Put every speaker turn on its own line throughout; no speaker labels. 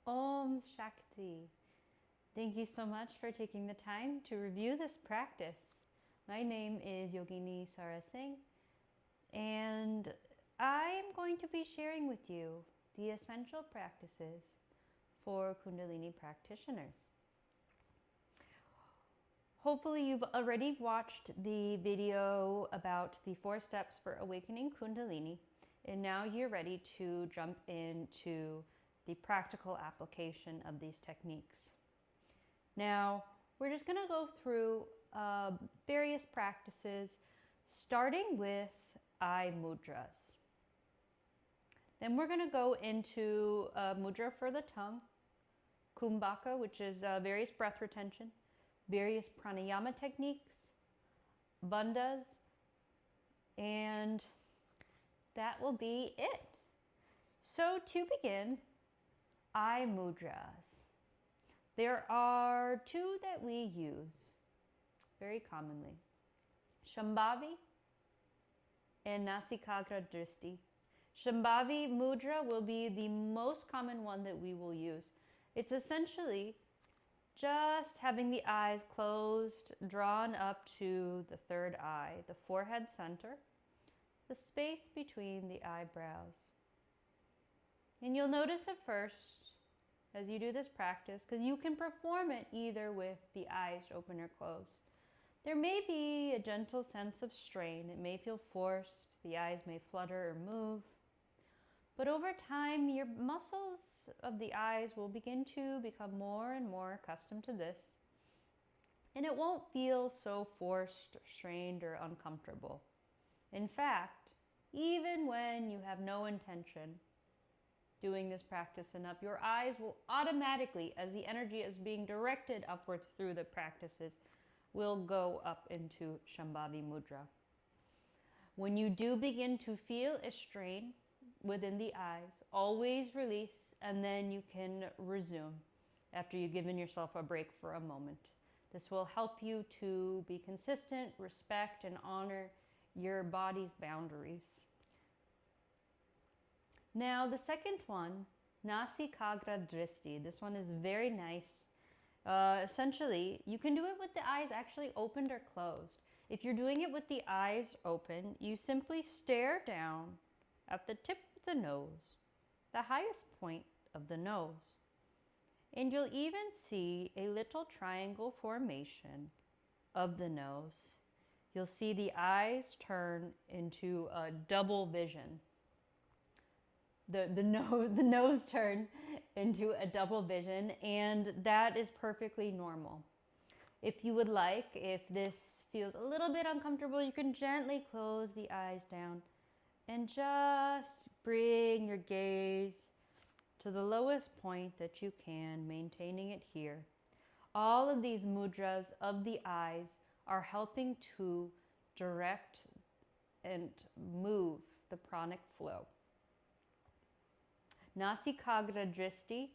Om Shakti. Thank you so much for taking the time to review this practice. My name is Yogini Sara Singh, and I'm going to be sharing with you the essential practices for Kundalini practitioners. Hopefully you've already watched the video about the 4 steps for awakening Kundalini, and now you're ready to jump into the practical application of these techniques. Now, we're just going to go through various practices, starting with eye mudras. Then we're going to go into mudra for the tongue, Kumbhaka, which is various breath retention, various pranayama techniques, bandhas, and that will be it. So to begin, eye mudras. There are 2 that we use very commonly, Shambhavi and Nasikagra Drishti. Shambhavi mudra will be the most common one that we will use. It's essentially just having the eyes closed, drawn up to the 3rd eye, the forehead center, the space between the eyebrows. And you'll notice at first, as you do this practice, because you can perform it either with the eyes open or closed, there may be a gentle sense of strain. It may feel forced, the eyes may flutter or move. But over time, your muscles of the eyes will begin to become more and more accustomed to this. And it won't feel so forced, strained, or uncomfortable. In fact, even when you have no intention doing this practice enough, your eyes will automatically, as the energy is being directed upwards through the practices, will go up into Shambhavi mudra. When you do begin to feel a strain within the eyes, always release, and then you can resume after you've given yourself a break for a moment. This will help you to be consistent, respect, and honor your body's boundaries. Now the second one, Nasikagra Drishti. This one is very nice. Essentially, you can do it with the eyes actually opened or closed. If you're doing it with the eyes open, you simply stare down at the tip of the nose, the highest point of the nose. And you'll even see a little triangle formation of the nose. You'll see the eyes turn into a double vision. The nose turn into a double vision, and that is perfectly normal. If you would like, if this feels a little bit uncomfortable, you can gently close the eyes down and just bring your gaze to the lowest point that you can, maintaining it here. All of these mudras of the eyes are helping to direct and move the pranic flow. Nasikagra Drishti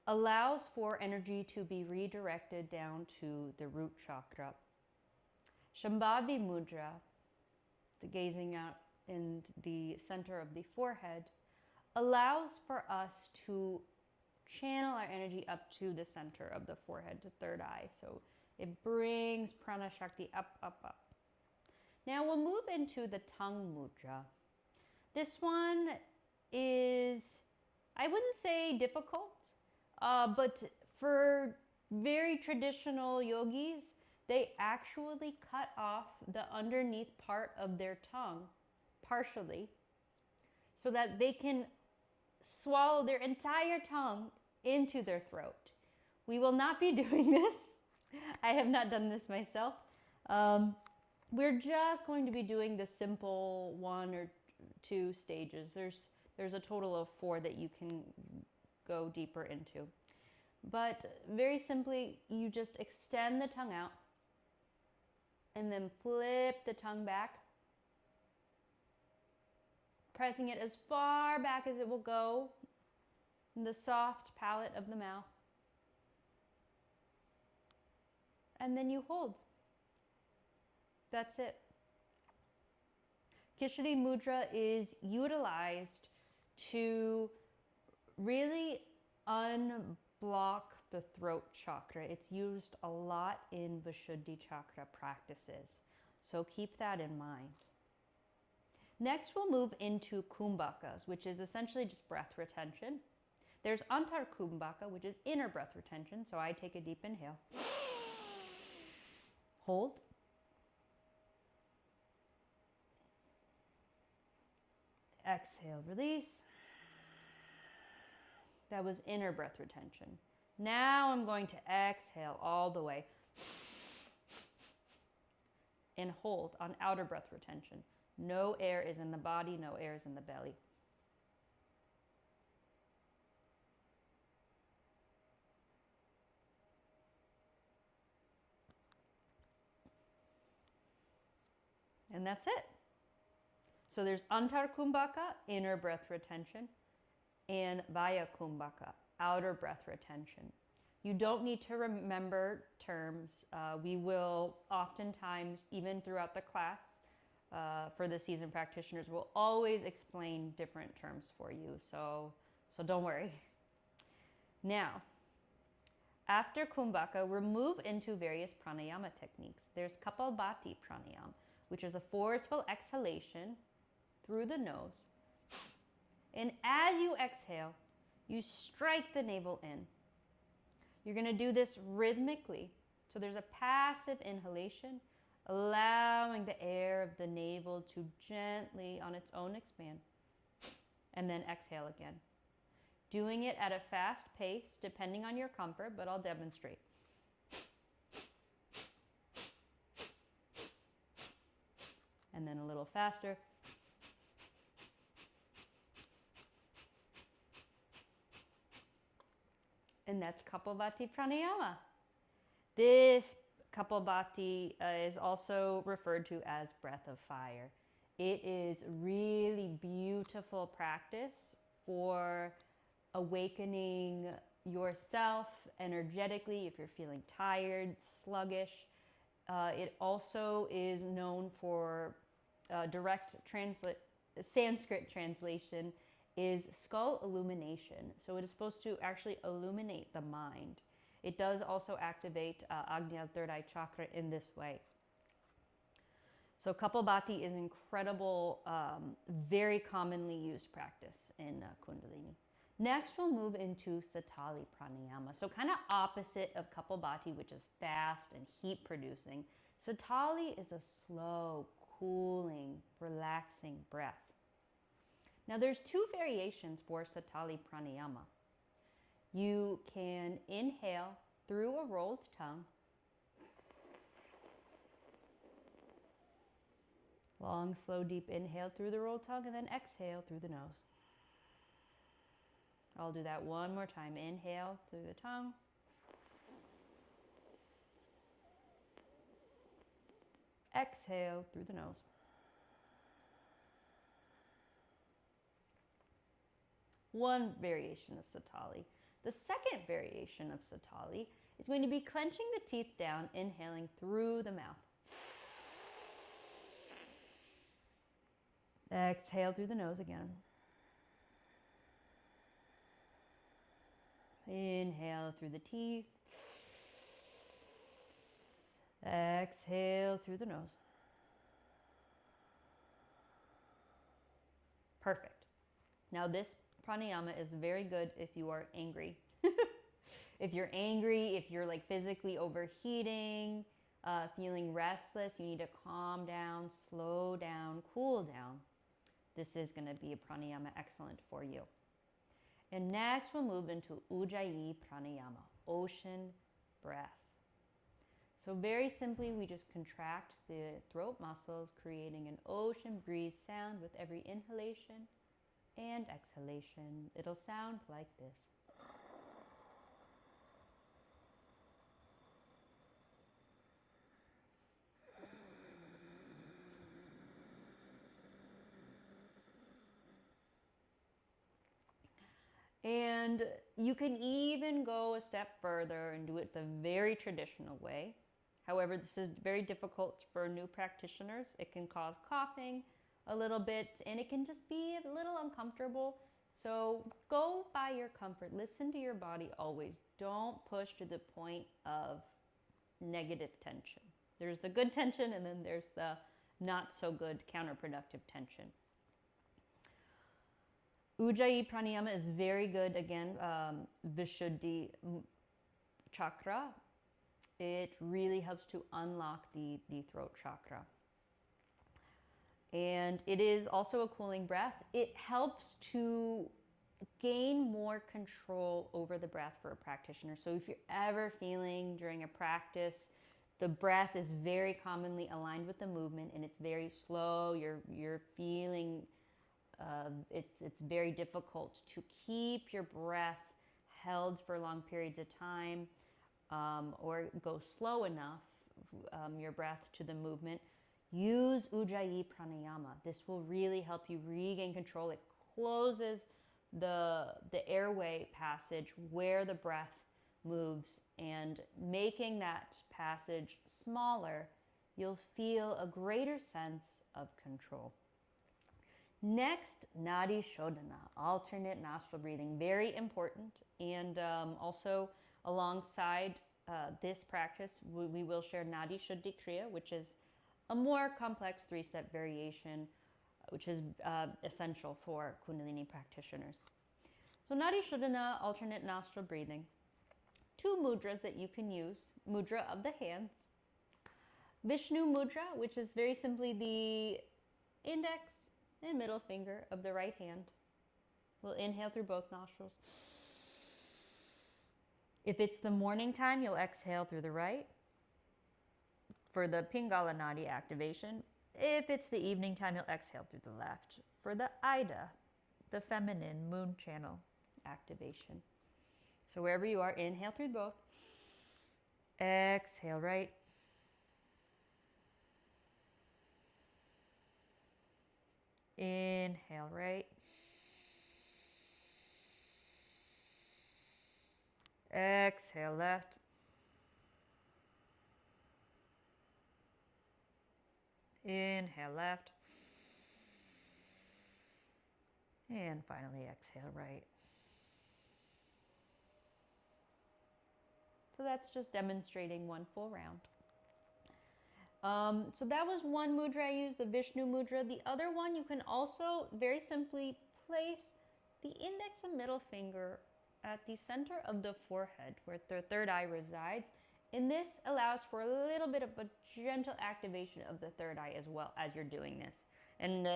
allows for energy to be redirected down to the root chakra. Shambhavi mudra, the gazing out in the center of the forehead, allows for us to channel our energy up to the center of the forehead, to 3rd eye. So it brings prana shakti up, up, up. Now we'll move into the tongue mudra. This one is, I wouldn't say difficult, but for very traditional yogis, they actually cut off the underneath part of their tongue partially so that they can swallow their entire tongue into their throat. We will not be doing this. I have not done this myself. We're just going to be doing the simple 1 or 2 stages. There's a total of 4 that you can go deeper into. But very simply, you just extend the tongue out and then flip the tongue back, pressing it as far back as it will go in the soft palate of the mouth. And then you hold. That's it. Kishari mudra is utilized to really unblock the throat chakra. It's used a lot in Vishuddhi chakra practices. So keep that in mind. Next, we'll move into Kumbhakas, which is essentially just breath retention. There's Antar Kumbhaka, which is inner breath retention. So I take a deep inhale. Hold. Exhale, release. That was inner breath retention. Now I'm going to exhale all the way. And hold on outer breath retention. No air is in the body, no air is in the belly. And that's it. So there's Antar Kumbhaka, inner breath retention, and Vaya Kumbhaka, outer breath retention. You don't need to remember terms. We will oftentimes, even throughout the class, for the seasoned practitioners, we'll always explain different terms for you. So don't worry. Now, after Kumbhaka, we'll move into various pranayama techniques. There's Kapalbhati pranayama, which is a forceful exhalation through the nose. And as you exhale, you strike the navel in. You're going to do this rhythmically. So there's a passive inhalation, allowing the air of the navel to gently on its own expand. And then exhale again. Doing it at a fast pace, depending on your comfort, but I'll demonstrate. And then a little faster. And that's Kapalbhati Pranayama. This Kapalbhati is also referred to as breath of fire. It is really beautiful practice for awakening yourself energetically if you're feeling tired, sluggish. It also is known for direct Sanskrit translation is skull illumination. So it is supposed to actually illuminate the mind. It does also activate Agnya third eye chakra in this way. So Kapalbhati is incredible, very commonly used practice in Kundalini. Next, we'll move into Satali Pranayama. So kind of opposite of Kapalbhati, which is fast and heat producing. Satali is a slow, cooling, relaxing breath. Now there's two variations for Satali Pranayama. You can inhale through a rolled tongue. Long, slow, deep inhale through the rolled tongue and then exhale through the nose. I'll do that one more time. Inhale through the tongue. Exhale through the nose. One variation of Satali. The second variation of Satali is going to be clenching the teeth down, inhaling through the mouth. Exhale through the nose again. Inhale through the teeth. Exhale through the nose. Perfect. Now this pranayama is very good if you are angry. If you're angry, if you're like physically overheating, feeling restless, you need to calm down, slow down, cool down. This is going to be a pranayama excellent for you. And next we'll move into Ujjayi Pranayama, ocean breath. So very simply, we just contract the throat muscles, creating an ocean breeze sound with every inhalation and exhalation. It'll sound like this. And you can even go a step further and do it the very traditional way. However, this is very difficult for new practitioners. It can cause coughing a little bit, and it can just be a little uncomfortable. So go by your comfort. Listen to your body always. Don't push to the point of negative tension. There's the good tension, and then there's the not so good counterproductive tension. Ujjayi Pranayama is very good, again, Vishuddhi chakra. It really helps to unlock the throat chakra. And it is also a cooling breath. It helps to gain more control over the breath for a practitioner. So if you're ever feeling during a practice, the breath is very commonly aligned with the movement and it's very slow, you're feeling it's very difficult to keep your breath held for long periods of time, or go slow enough, your breath to the movement, use Ujjayi Pranayama. This will really help you regain control. It closes the airway passage where the breath moves, and making that passage smaller, you'll feel a greater sense of control. Next, Nadi Shodhana, alternate nostril breathing, very important. And also alongside this practice, we will share Nadi Shuddhi Kriya, which is a more complex 3-step variation, which is essential for Kundalini practitioners. So Nadi Shodhana, alternate nostril breathing. 2 mudras that you can use. Mudra of the hands. Vishnu mudra, which is very simply the index and middle finger of the right hand. We'll inhale through both nostrils. If it's the morning time, you'll exhale through the right for the Pingala Nadi activation. If it's the evening time, you'll exhale through the left for the Ida, the feminine moon channel activation. So wherever you are, inhale through both. Exhale right. Inhale right. Exhale left. Inhale left. And finally exhale right. So that's just demonstrating one full round. So that was one mudra I used, the Vishnu mudra. The other one, you can also very simply place the index and middle finger at the center of the forehead where the third eye resides. And this allows for a little bit of a gentle activation of the third eye as well as you're doing this. And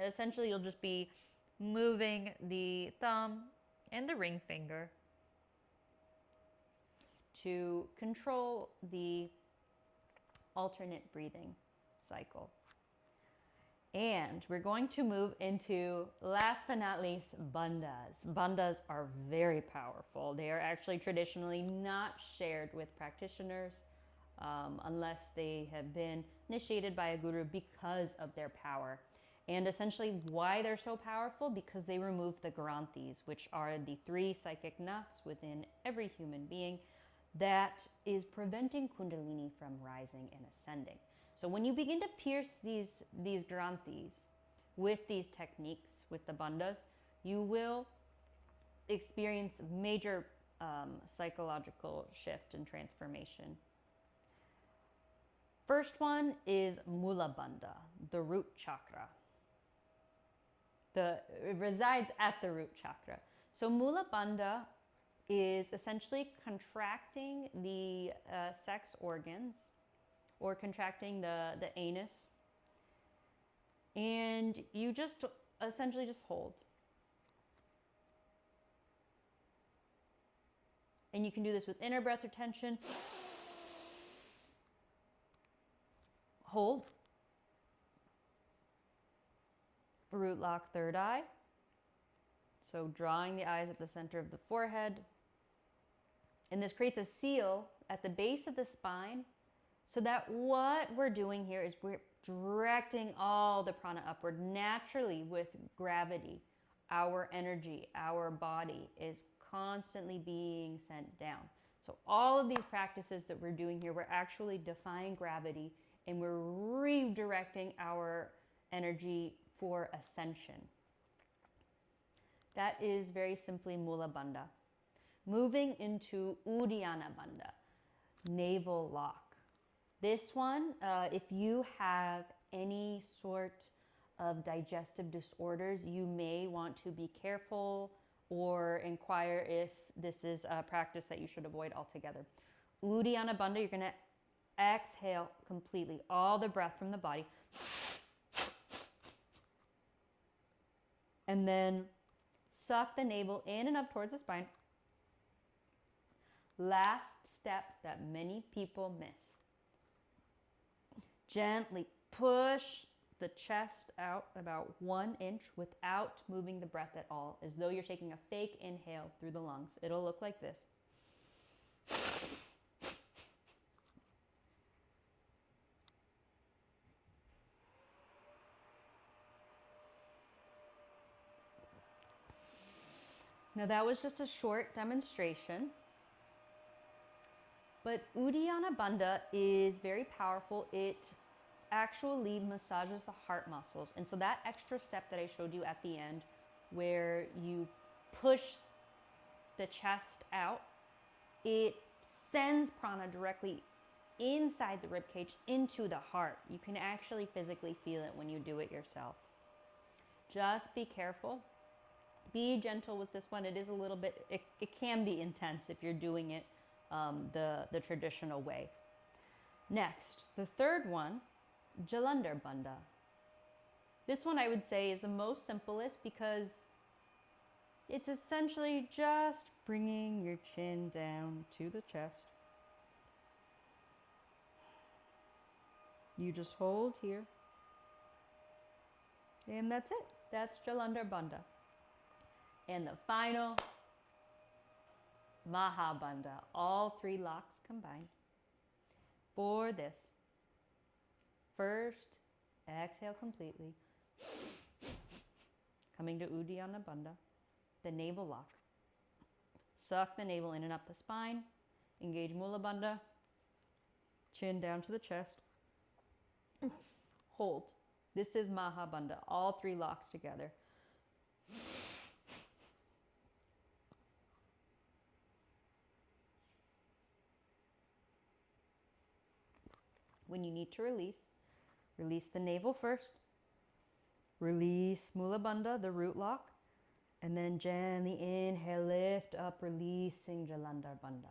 essentially you'll just be moving the thumb and the ring finger to control the alternate breathing cycle. And we're going to move into, last but not least, bandhas. Bandhas are very powerful. They are actually traditionally not shared with practitioners unless they have been initiated by a guru because of their power. And essentially why they're so powerful, because they remove the granthis, which are the 3 psychic nuts within every human being that is preventing Kundalini from rising and ascending. So when you begin to pierce these granthis with these techniques, with the bandhas, you will experience major psychological shift and transformation. First one is Mula Bandha, the root chakra. It resides at the root chakra. So Mula Bandha is essentially contracting the sex organs, or contracting the anus, and you just essentially just hold. And you can do this with inner breath retention. Hold. Root lock third eye. So drawing the eyes at the center of the forehead. And this creates a seal at the base of the spine, so that what we're doing here is we're directing all the prana upward naturally with gravity. Our energy, our body is constantly being sent down. So all of these practices that we're doing here, we're actually defying gravity and we're redirecting our energy for ascension. That is very simply Mula Bandha. Moving into Uddiyana Bandha, navel lock. This one, if you have any sort of digestive disorders, you may want to be careful or inquire if this is a practice that you should avoid altogether. Uddiyana Bandha, you're going to exhale completely, all the breath from the body. And then suck the navel in and up towards the spine. Last step that many people miss. Gently push the chest out about 1 inch without moving the breath at all, as though you're taking a fake inhale through the lungs. It'll look like this. Now that was just a short demonstration, but Uddiyana Bandha is very powerful. It actually massages the heart muscles. And so that extra step that I showed you at the end, where you push the chest out, it sends prana directly inside the rib cage into the heart. You can actually physically feel it when you do it yourself. Just be careful. Be gentle with this one. It is a little bit, it can be intense if you're doing it the traditional way. Next, the third one, Jalandhar Bandha. This one I would say is the most simplest because it's essentially just bringing your chin down to the chest. You just hold here. And that's it. That's Jalandhar Bandha. And the final, Mahabandha, all 3 locks combined. For this, first, exhale completely. Coming to Uddiyana Bandha, the navel lock. Suck the navel in and up the spine. Engage Mula Bandha. Chin down to the chest. Hold. This is Mahabandha, all 3 locks together. When you need to release, release the navel first. Release Mula Bandha, the root lock. And then gently inhale, lift up, releasing Jalandhar Bandha.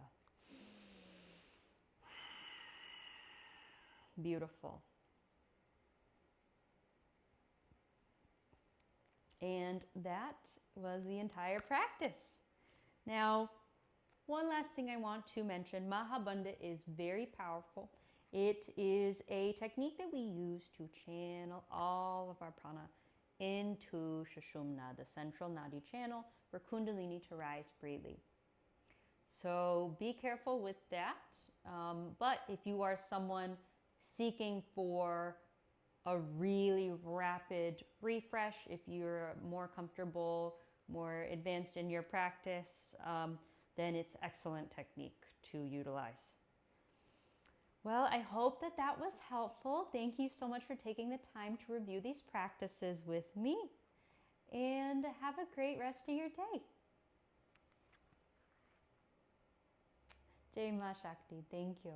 Beautiful. And that was the entire practice. Now, one last thing I want to mention, Mahabandha is very powerful. It is a technique that we use to channel all of our prana into Sushumna, the central nadi channel, for Kundalini to rise freely. So be careful with that. But if you are someone seeking for a really rapid refresh, if you're more comfortable, more advanced in your practice, then it's excellent technique to utilize. Well, I hope that that was helpful. Thank you so much for taking the time to review these practices with me. And have a great rest of your day. Jai Ma Shakti. Thank you.